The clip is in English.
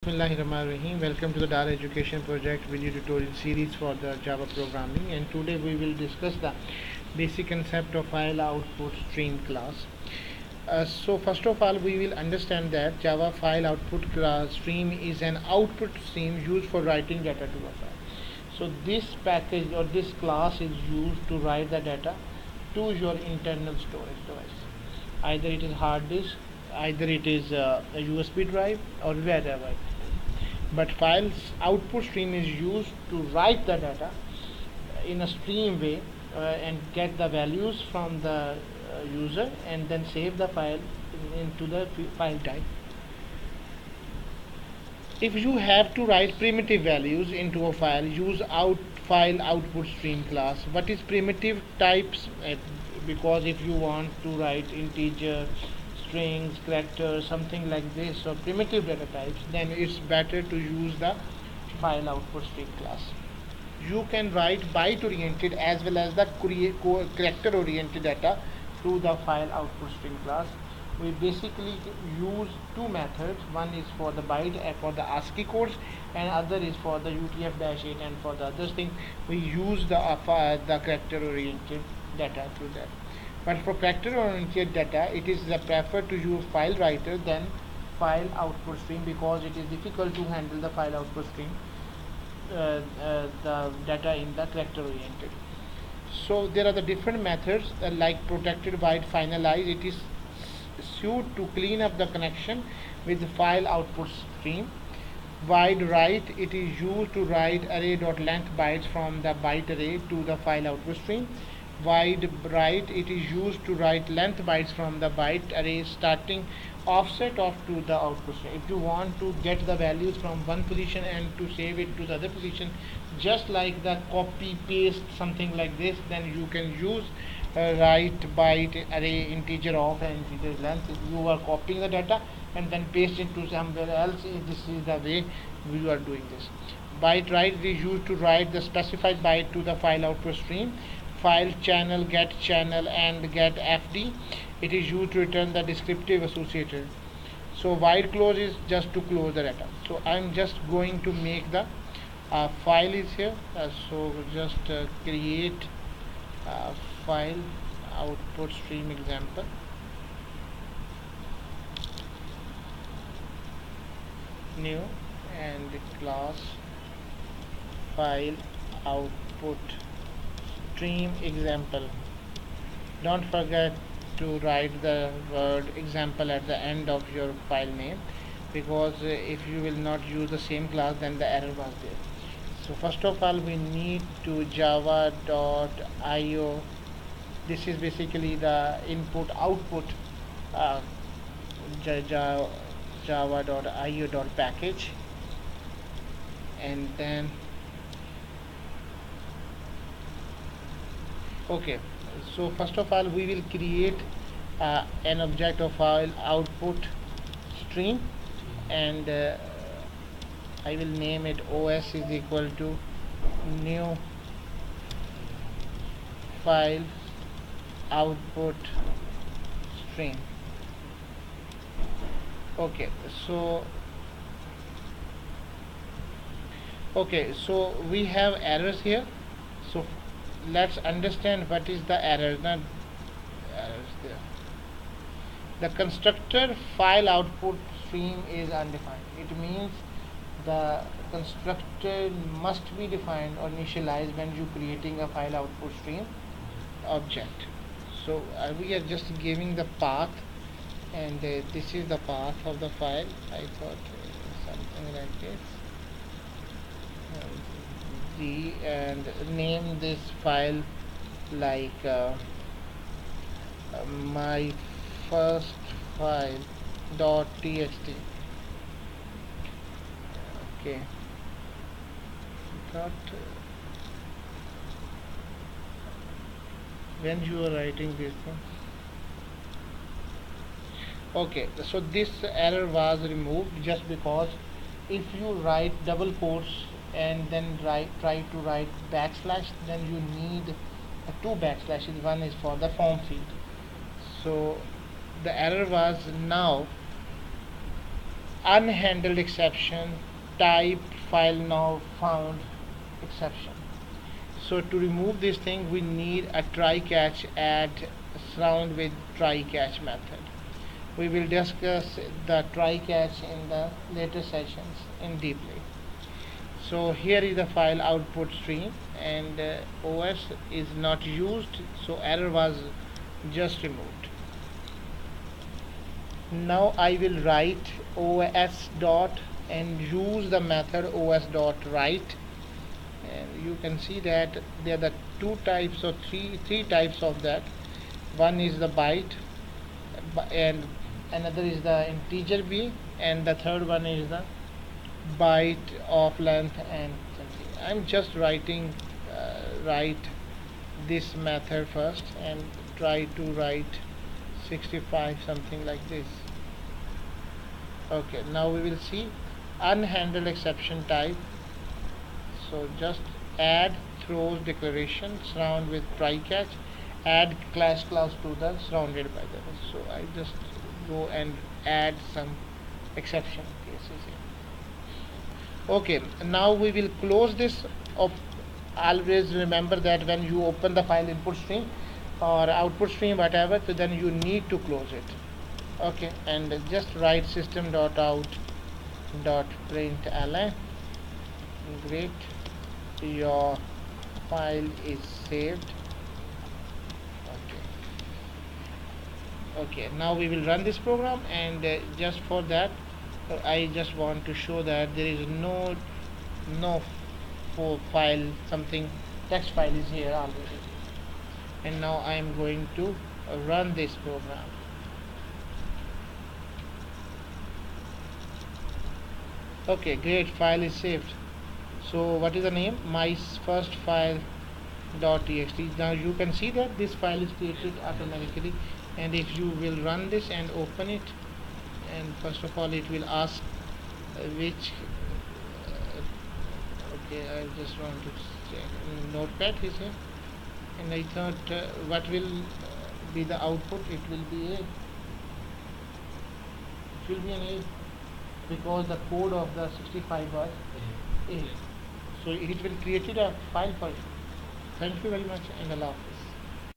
Bismillahirrahmanirrahim. Welcome to the Dara Education Project video tutorial series for the Java programming, and today we will discuss the basic concept of file output stream class. So first of all, we will understand that Java file output class stream is an output stream used for writing data to a file. So this package or this class is used to write the data to your internal storage device. Either it is hard disk, either it is a USB drive, or wherever. But files output stream is used to write the data in a stream way and get the values from the user and then save the file into the file type. If you have to write primitive values into a file, use file output stream class. What is primitive types? Because if you want to write integer, strings, characters, something like this, or primitive data types, then it's better to use the file output stream class. You can write byte oriented as well as the character oriented data through the file output stream class. We basically use two methods. One is for the byte for the ASCII codes, and other is for the UTF-8, and for the other thing we use the character oriented data through that. But for character oriented data, it is preferred to use file writer than file output stream, because it is difficult to handle the file output stream the data in the character oriented. So there are the different methods like protected byte finalize. It is suited to clean up the connection with the file output stream. Wide write, it is used to write array.length bytes from the byte array to the file output stream. Wide write, it is used to write length bytes from the byte array starting offset off to the output stream. If you want to get the values from one position and to save it to the other position, just like the copy paste something like this, then you can use write byte array integer of and integer length. You are copying the data and then paste it to somewhere else. This is the way we are doing this. Byte write is used to write the specified byte to the file output stream. File channel, get channel, and get FD, it is used to return the descriptive associated. So wide close is just to close the data. So I'm just going to make the file is here. So just create file output stream example. New and class file output stream example. Don't forget to write the word example at the end of your file name, because if you will not use the same class, then the error was there. So first of all, we need to java.io. This is basically the input output java.io.package, and then okay. So first of all, we will create an object of file output stream, and I will name it OS is equal to new file output stream. Okay, so we have errors here. So let's understand what is the error. Not errors there. The constructor file output stream is undefined. It means the constructor must be defined or initialized when you creating a file output stream object. So we are just giving the path, and this is the path of the file. I thought something like this. And name this file like my first file .txt. Okay, but when you are writing this thing, okay, so this error was removed just because if you write double quotes and then try to write backslash, then you need two backslashes. One is for the form field. So the error was now unhandled exception type file now found exception. So to remove this thing, we need a try catch add surround with try catch method. We will discuss the try catch in the later sessions in deeply. So here is the file output stream, and OS is not used, so error was just removed. Now I will write OS dot and use the method OS dot write, and you can see that there are the two types or three types of that. One is the byte, and another is the integer b, and the third one is the byte of length and something. I'm just write this method first and try to write 65 something like this. Okay, now we will see unhandled exception type. So just add throws declaration surround with try catch, add class clause to the surrounded by the. So I just go and add some exception cases here. Okay, now we will close this up. Always remember that when you open the file input stream or output stream, whatever, so then you need to close it. Okay, and just write system.out.println. Great, your file is saved. Okay, now we will run this program, and just for that I just want to show that there is no for file something text file is here already, and now I am going to run this program. Okay, great, file is saved. So what is the name? My first file .txt. Now you can see that this file is created automatically, and if you will run this and open it, and first of all it will ask which okay, I just want to check. Notepad is here, and I thought what will be the output? It will be an A, because the code of the 65 was A. So it will create a file for you. Thank you very much, and Allah.